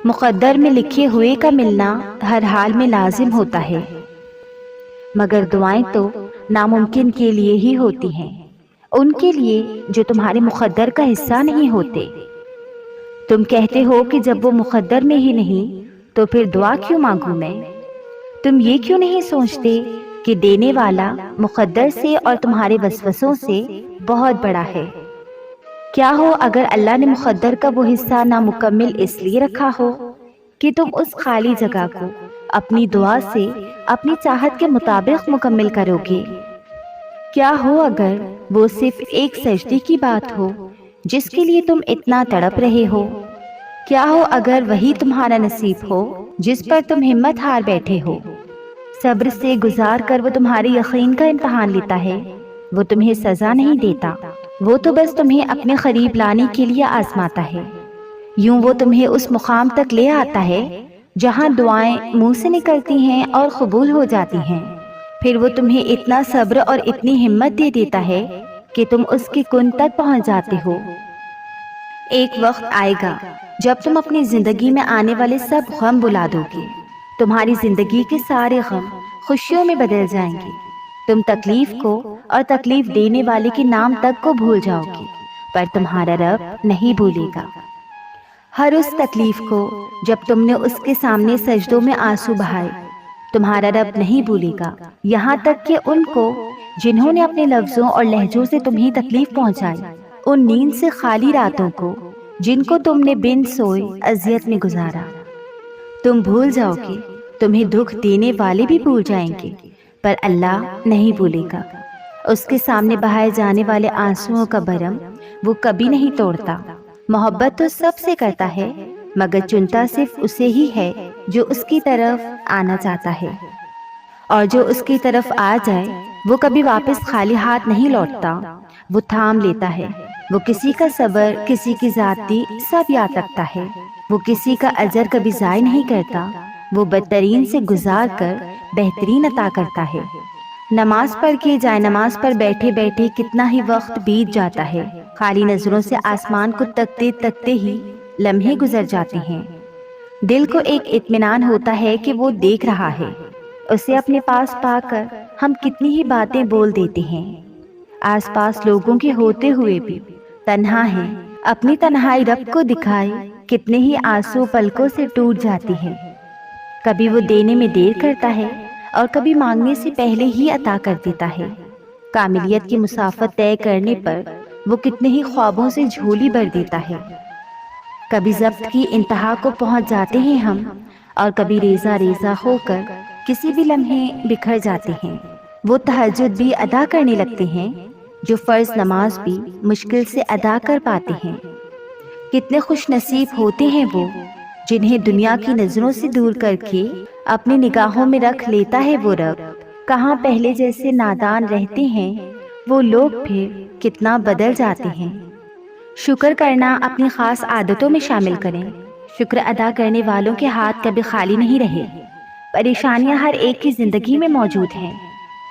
مقدر میں لکھے ہوئے کا ملنا ہر حال میں لازم ہوتا ہے، مگر دعائیں تو ناممکن کے لیے ہی ہوتی ہیں، ان کے لیے جو تمہارے مقدر کا حصہ نہیں ہوتے۔ تم کہتے ہو کہ جب وہ مقدر میں ہی نہیں تو پھر دعا کیوں مانگوں میں؟ تم یہ کیوں نہیں سوچتے کہ دینے والا مقدر سے اور تمہارے وسوسوں سے بہت بڑا ہے؟ کیا ہو اگر اللہ نے مقدر کا وہ حصہ نامکمل اس لیے رکھا ہو کہ تم اس خالی جگہ کو اپنی دعا سے اپنی چاہت کے مطابق مکمل کرو گے؟ کیا ہو اگر وہ صرف ایک سجدے کی بات ہو جس کے لیے تم اتنا تڑپ رہے ہو؟ کیا ہو اگر وہی تمہارا نصیب ہو جس پر تم ہمت ہار بیٹھے ہو؟ صبر سے گزار کر وہ تمہارے یقین کا امتحان لیتا ہے، وہ تمہیں سزا نہیں دیتا، وہ تو بس تمہیں اپنے قریب لانے کے لیے آزماتا ہے۔ یوں وہ تمہیں اس مقام تک لے آتا ہے جہاں دعائیں منہ سے نکلتی ہیں اور قبول ہو جاتی ہیں، پھر وہ تمہیں اتنا صبر اور اتنی ہمت دے دیتا ہے کہ تم اس کے کن تک پہنچ جاتے ہو۔ ایک وقت آئے گا جب تم اپنی زندگی میں آنے والے سب غم بلا دو گے، تمہاری زندگی کے سارے غم خوشیوں میں بدل جائیں گے، تم تکلیف کو اور تکلیف دینے والے کے نام تک کو بھول جاؤ گے، پر تمہارا رب نہیں بھولے گا۔ ہر اس تکلیف کو جب تم نے اس کے سامنے سجدوں میں آنسو بہائے، تمہارا رب نہیں بھولے گا، یہاں تک کہ ان کو جنہوں نے اپنے لفظوں اور لہجوں سے تمہیں تکلیف پہنچائی، ان نیند سے خالی راتوں کو جن کو تم نے بن سوئے اذیت میں گزارا، تم بھول جاؤ گے، تمہیں دکھ دینے والے بھی بھول جائیں گے، پر اللہ نہیں بھولے گا۔ اس کے سامنے بہائے جانے والے آنسوؤں کا بھرم وہ کبھی نہیں توڑتا۔ محبت تو سب سے کرتا ہے، مگر چنتا صرف اسے ہی ہے جو اس کی طرف آنا چاہتا ہے، اور جو اس کی طرف آ جائے وہ کبھی واپس خالی ہاتھ نہیں لوٹتا، وہ تھام لیتا ہے، وہ کسی کا صبر، کسی کی ذاتی سب یاد رکھتا ہے، وہ کسی کا اجر کبھی ضائع نہیں کرتا، وہ بدترین سے گزار کر بہترین عطا کرتا ہے۔ نماز پڑھ کے جائے نماز پر بیٹھے بیٹھے کتنا ہی وقت بیت جاتا ہے، خالی نظروں سے آسمان کو تکتے تکتے ہی لمحے گزر جاتے ہیں۔ دل کو ایک اطمینان ہوتا ہے کہ وہ دیکھ رہا ہے، اسے اپنے پاس پا کر ہم کتنی ہی باتیں بول دیتے ہیں، آس پاس لوگوں کے ہوتے ہوئے بھی تنہا ہیں، اپنی تنہائی رب کو دکھائے کتنے ہی آنسو پلکوں سے ٹوٹ جاتی ہیں۔ کبھی وہ دینے میں دیر کرتا ہے اور کبھی مانگنے سے پہلے ہی عطا کر دیتا ہے۔ کاملیت کی مسافت طے کرنے پر وہ کتنے ہی خوابوں سے جھولی بھر دیتا ہے۔ کبھی ضبط کی انتہا کو پہنچ جاتے ہیں ہم، اور کبھی ریزہ ریزہ ہو کر کسی بھی لمحے بکھر جاتے ہیں۔ وہ تہجد بھی ادا کرنے لگتے ہیں جو فرض نماز بھی مشکل سے ادا کر پاتے ہیں۔ کتنے خوش نصیب ہوتے ہیں وہ جنہیں دنیا کی نظروں سے دور کر کے اپنی نگاہوں میں رکھ لیتا ہے وہ رب۔ کہاں پہلے جیسے نادان رہتے ہیں وہ لوگ پھر کتنا بدل جاتے ہیں۔ شکر کرنا اپنی خاص عادتوں میں شامل کریں۔ شکر ادا کرنے والوں کے ہاتھ کبھی خالی نہیں رہے۔ پریشانیاں ہر ایک کی زندگی میں موجود ہیں،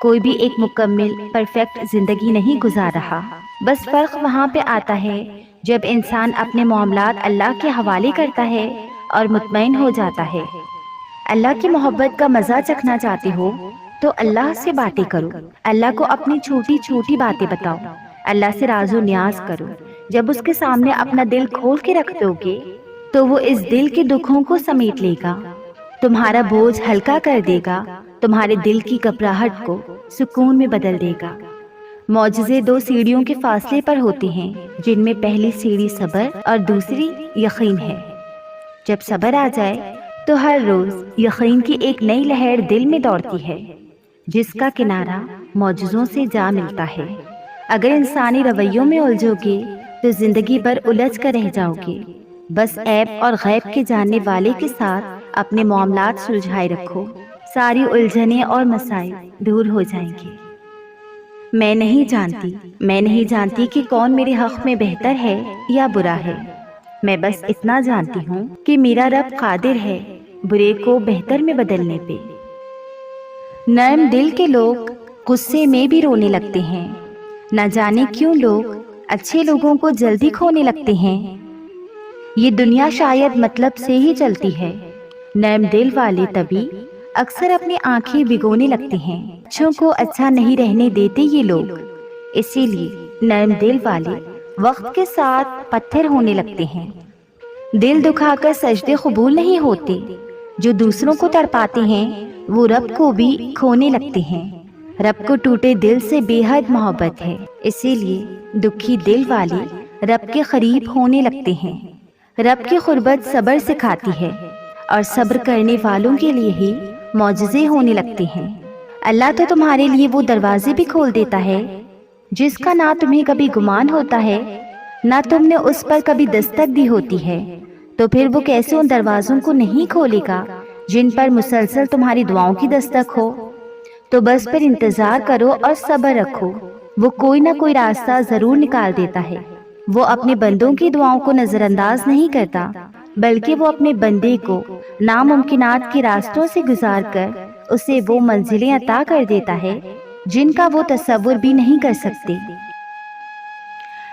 کوئی بھی ایک مکمل پرفیکٹ زندگی نہیں گزار رہا، بس فرق وہاں پہ آتا ہے جب انسان اپنے معاملات اللہ کے حوالے کرتا ہے اور مطمئن ہو جاتا ہے۔ اللہ کی محبت کا مزہ چکھنا چاہتے ہو تو اللہ سے باتیں کرو، اللہ کو اپنی چھوٹی چھوٹی باتیں بتاؤ، اللہ سے راز و نیاز کرو۔ جب اس کے سامنے اپنا دل کھول کے رکھ دو گے تو وہ اس دل کے دکھوں کو سمیٹ لے گا، تمہارا بوجھ ہلکا کر دے گا، تمہارے دل کی گھبراہٹ کو سکون میں بدل دے گا۔ معجزے دو سیڑھیوں کے فاصلے پر ہوتے ہیں، جن میں پہلی سیڑھی صبر اور دوسری یقین ہے۔ جب صبر آ جائے تو ہر روز یقین کی ایک نئی لہر دل میں دوڑتی ہے، جس کا کنارہ معجزوں سے جا ملتا ہے۔ اگر انسانی رویوں میں الجھو گے تو زندگی بھر الجھ کر رہ جاؤ گے۔ بس عیب اور غیب کے جاننے والے کے ساتھ اپنے معاملات سلجھائے رکھو، ساری الجھنیں اور مسائل دور ہو جائیں گے۔ میں نہیں جانتی کہ کون میرے حق میں بہتر ہے یا برا ہے، میں بس اتنا جانتی ہوں کہ میرا رب قادر ہے برے کو بہتر میں بدلنے پہ۔ نرم دل کے لوگ غصے میں بھی رونے لگتے ہیں، نہ جانے کیوں لوگ اچھے لوگوں کو جلدی کھونے لگتے ہیں۔ یہ دنیا شاید مطلب سے ہی چلتی ہے۔ نرم دل والے تبھی اکثر اپنی آنکھیں بھگونے لگتے ہیں۔ بچوں کو اچھا نہیں رہنے دیتے یہ لوگ، اسی لیے نرم دل والے وقت کے ساتھ پتھر ہونے لگتے ہیں۔ دل دکھا کر سجدے قبول نہیں ہوتے۔ جو دوسروں کو تڑپاتے ہیں وہ رب کو بھی کھونے لگتے ہیں۔ رب کو ٹوٹے دل سے بے حد محبت ہے، اسی لیے دکھی دل والے رب کے قریب ہونے لگتے ہیں۔ رب کی قربت صبر سکھاتی ہے اور صبر کرنے والوں کے لیے ہی معجزے ہونے لگتے ہیں۔ اللہ تو تمہارے لیے وہ دروازے بھی کھول دیتا ہے جس کا نہ تمہیں کبھی گمان ہوتا ہے نہ تم نے اس پر کبھی دستک دی ہوتی ہے، تو پھر وہ کیسے ان دروازوں کو نہیں کھولے گا جن پر مسلسل تمہاری دعاؤں کی دستک ہو؟ تو بس پھر انتظار کرو اور صبر رکھو، وہ کوئی نہ کوئی راستہ ضرور نکال دیتا ہے۔ وہ اپنے بندوں کی دعاؤں کو نظر انداز نہیں کرتا، بلکہ وہ اپنے بندے کو ناممکنات کے راستوں سے گزار کر اسے وہ منزلیں عطا کر دیتا ہے جن کا وہ تصور بھی نہیں کر سکتے۔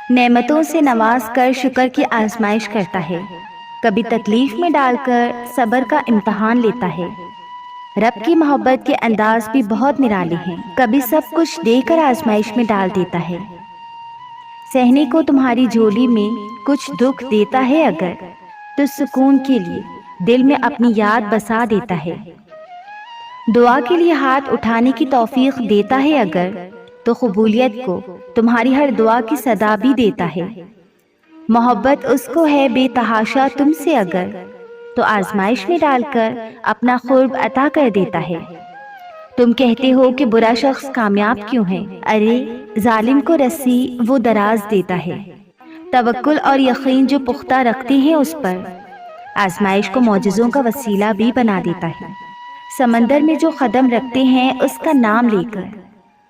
نعمتوں سے نواز کر شکر کی آزمائش کرتا ہے، کبھی تکلیف میں ڈال کر صبر کا امتحان لیتا ہے۔ رب کی محبت کے انداز بھی بہت نرالے ہیں، کبھی سب کچھ دے کر آزمائش میں ڈال دیتا ہے۔ سہنے کو تمہاری جھولی میں کچھ دکھ دیتا ہے اگر، تو سکون کے لیے دل میں اپنی یاد بسا دیتا ہے۔ دعا کے لیے ہاتھ اٹھانے کی توفیق دیتا ہے اگر، تو قبولیت کو تمہاری ہر دعا کی صدا بھی دیتا ہے۔ محبت اس کو ہے بے تحاشا تم سے اگر، تو آزمائش میں ڈال کر اپنا قرب عطا کر دیتا ہے۔ تم کہتے ہو کہ برا شخص کامیاب کیوں ہے؟ ارے ظالم کو رسی وہ دراز دیتا ہے۔ توکل اور یقین جو پختہ رکھتے ہیں اس پر، آزمائش کو معجزوں کا وسیلہ بھی بنا دیتا ہے۔ سمندر میں جو قدم رکھتے ہیں اس کا نام لے کر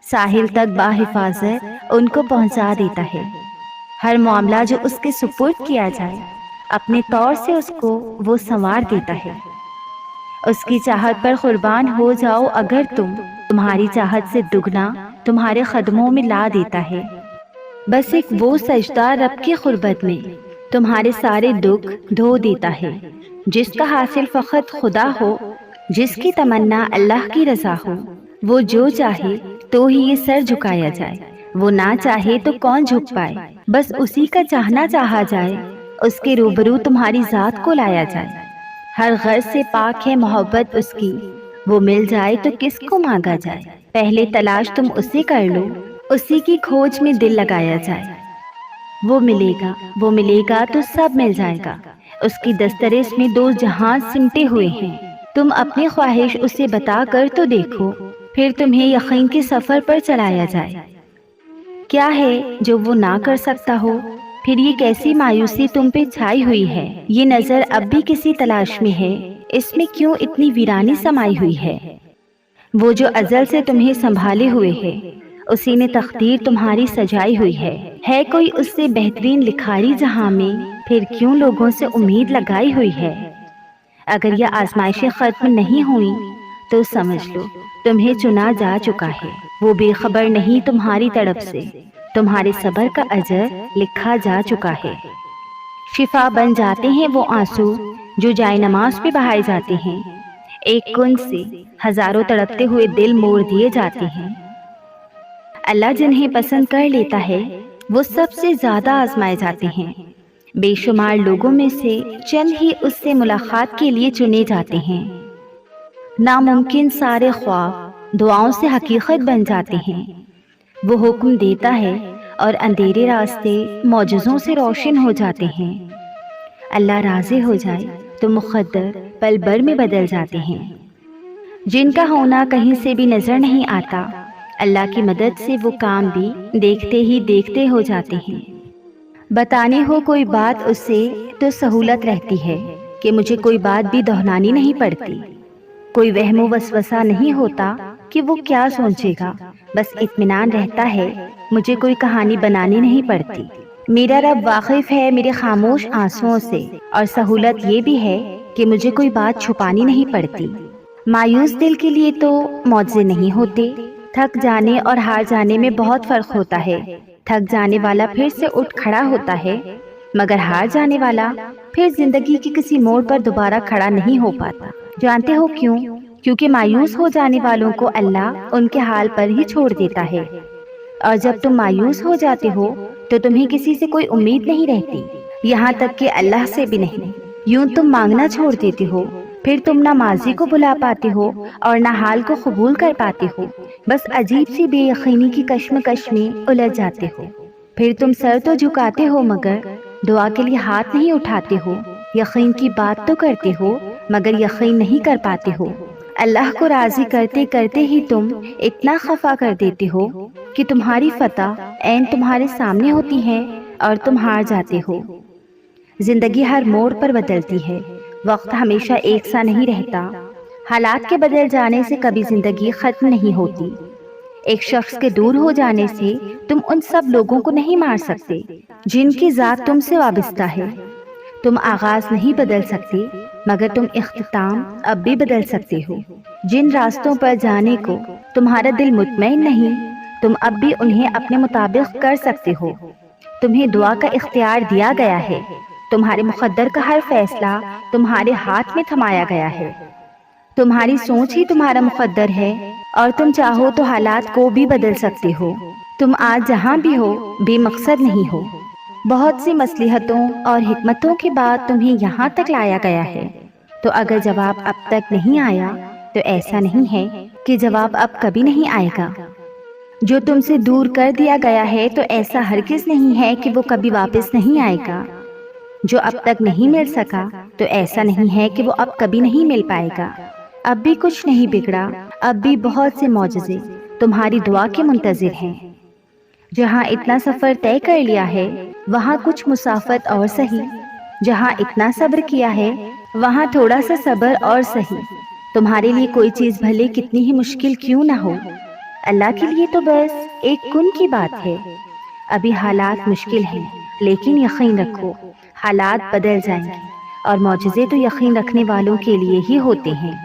ساحل تک باحفاظت ان کو پہنچا دیتا ہے۔ ہر معاملہ جو اس کے سپرد کیا جائے اپنے طور سے اس کو وہ سنوار دیتا ہے۔ اس کی چاہت پر قربان ہو جاؤ اگر تمہاری چاہت سے دگنا تمہارے قدموں میں لا دیتا ہے۔ بس ایک وہ سجدہ رب کی قربت میں تمہارے سارے دکھ دھو دیتا ہے۔ جس کا حاصل فقط خدا ہو، جس کی تمنا اللہ کی رضا ہو، وہ جو چاہے تو ہی یہ سر جھکایا جائے، وہ نہ چاہے تو کون جھک پائے۔ بس اسی کا چاہنا چاہا جائے، اس کے روبرو تمہاری ذات کو لایا جائے۔ ہر غرض سے پاک ہے محبت اس کی، وہ مل جائے تو کس کو مانگا جائے۔ پہلے تلاش تم اسے کر لو، اسی کی کھوج میں دل لگایا جائے۔ وہ ملے گا تو سب مل جائے گا، اس کی دسترس میں دو جہاں سمٹے ہوئے ہیں۔ تم اپنی خواہش اسے بتا کر تو دیکھو، پھر تمہیں یقین کے سفر پر چلایا جائے۔ کیا ہے جو وہ نہ کر سکتا ہو؟ پھر یہ کیسی مایوسی تم پہ چھائی ہوئی ہے؟ یہ نظر اب بھی کسی تلاش میں ہے، اس میں کیوں اتنی ویرانی سمائی ہوئی ہے؟ وہ جو ازل سے تمہیں سنبھالے ہوئے ہے، اسی نے تقدیر تمہاری سجائی ہوئی ہے کوئی اس سے بہترین لکھاری جہاں میں، پھر کیوں لوگوں سے امید لگائی ہوئی ہے؟ اگر یہ آزمائشیں ختم نہیں ہوئی تو سمجھ لو تمہیں چنا جا چکا ہے۔ وہ بے خبر نہیں تمہاری طرف سے، تمہارے صبر کا اجر لکھا جا چکا ہے۔ شفا بن جاتے ہیں وہ آنسو جو جائے نماز پہ بہائے جاتے ہیں، ایک کنج سے ہزاروں تڑپتے ہوئے دل موڑ دیے جاتے ہیں۔ اللہ جنہیں پسند کر لیتا ہے وہ سب سے زیادہ آزمائے جاتے ہیں۔ بے شمار لوگوں میں سے چند ہی اس سے ملاقات کے لیے چنے جاتے ہیں۔ ناممکن سارے خواب دعاؤں سے حقیقت بن جاتے ہیں۔ وہ حکم دیتا ہے اور اندھیرے راستے معجزوں سے روشن ہو جاتے ہیں۔ اللہ راضی ہو جائے تو مقدر پل بھر میں بدل جاتے ہیں۔ جن کا ہونا کہیں سے بھی نظر نہیں آتا، اللہ کی مدد سے وہ کام بھی دیکھتے ہی دیکھتے ہو جاتے ہیں۔ بتانے ہو کوئی بات اس سے تو سہولت رہتی ہے کہ مجھے کوئی بات بھی دہرانی نہیں پڑتی۔ کوئی وہم و وسوسہ نہیں ہوتا کہ وہ کیا سوچے گا، بس اطمینان رہتا ہے مجھے کوئی کہانی بنانی نہیں پڑتی۔ میرا رب واقف ہے میرے خاموش آنسوؤں سے، اور سہولت یہ بھی ہے کہ مجھے کوئی بات چھپانی نہیں پڑتی۔ مایوس دل کے لیے تو معجزے نہیں ہوتے۔ تھک جانے اور ہار جانے میں بہت فرق ہوتا ہے۔ تھک جانے والا پھر سے اٹھ کھڑا ہوتا ہے مگر ہار جانے والا پھر زندگی کے کسی موڑ پر دوبارہ کھڑا نہیں ہو پاتا۔ جانتے ہو کیوں؟ کیونکہ مایوس ہو جانے والوں کو اللہ ان کے حال پر ہی چھوڑ دیتا ہے، اور جب تم مایوس ہو جاتے ہو تو تمہیں کسی سے کوئی امید نہیں رہتی، یہاں تک کہ اللہ سے بھی نہیں۔ یوں تم مانگنا چھوڑ دیتے ہو، پھر تم نہ ماضی کو بھلا پاتے ہو اور نہ حال کو قبول کر پاتے ہو، بس عجیب سی بے یقینی کی کشمکش میں الجھ جاتے ہو۔ پھر تم سر تو جھکاتے ہو مگر دعا کے لیے ہاتھ نہیں اٹھاتے ہو، یقین کی بات تو کرتے ہو مگر یقین نہیں کر پاتے ہو۔ اللہ کو راضی کرتے کرتے ہی تم اتنا خفا کر دیتے ہو کہ تمہاری فتح عین تمہارے سامنے ہوتی ہے اور تم ہار جاتے ہو۔ زندگی ہر موڑ پر بدلتی ہے، وقت ہمیشہ ایک سا نہیں رہتا، حالات کے بدل جانے سے کبھی زندگی ختم نہیں ہوتی۔ ایک شخص کے دور ہو جانے سے تم ان سب لوگوں کو نہیں مار سکتے جن کی ذات تم سے وابستہ ہے۔ تم آغاز نہیں بدل سکتے مگر تم اختتام اب بھی بدل سکتے ہو۔ جن راستوں پر جانے کو تمہارا دل مطمئن نہیں، تم اب بھی انہیں اپنے مطابق کر سکتے ہو۔ تمہیں دعا کا اختیار دیا گیا ہے، تمہارے مقدر کا ہر فیصلہ تمہارے ہاتھ میں تھمایا گیا ہے۔ تمہاری سوچ ہی تمہارا مقدر ہے اور تم چاہو تو حالات کو بھی بدل سکتے ہو۔ تم آج جہاں بھی ہو بے مقصد نہیں ہو، بہت سی مصلحتوں اور حکمتوں کے بعد تمہیں یہاں تک لایا گیا ہے۔ تو اگر جواب اب تک نہیں آیا تو ایسا نہیں ہے کہ جواب اب کبھی نہیں آئے گا۔ جو تم سے دور کر دیا گیا ہے تو ایسا ہرگز نہیں ہے کہ وہ کبھی واپس نہیں آئے گا۔ جو اب تک نہیں مل سکا تو ایسا نہیں ہے کہ وہ اب کبھی نہیں مل پائے گا۔ اب بھی کچھ نہیں بگڑا، اب بھی بہت سے معجزے تمہاری دعا کے منتظر ہیں۔ جہاں اتنا سفر طے کر لیا ہے وہاں کچھ مسافت اور سہی، جہاں اتنا صبر کیا ہے وہاں تھوڑا سا صبر اور سہی۔ تمہارے لیے کوئی چیز بھلے کتنی ہی مشکل کیوں نہ ہو، اللہ کے لیے تو بس ایک کن کی بات ہے۔ ابھی حالات مشکل ہیں لیکن یقین رکھو حالات بدل جائیں گے، اور معجزے تو یقین رکھنے والوں کے لیے ہی ہوتے ہیں۔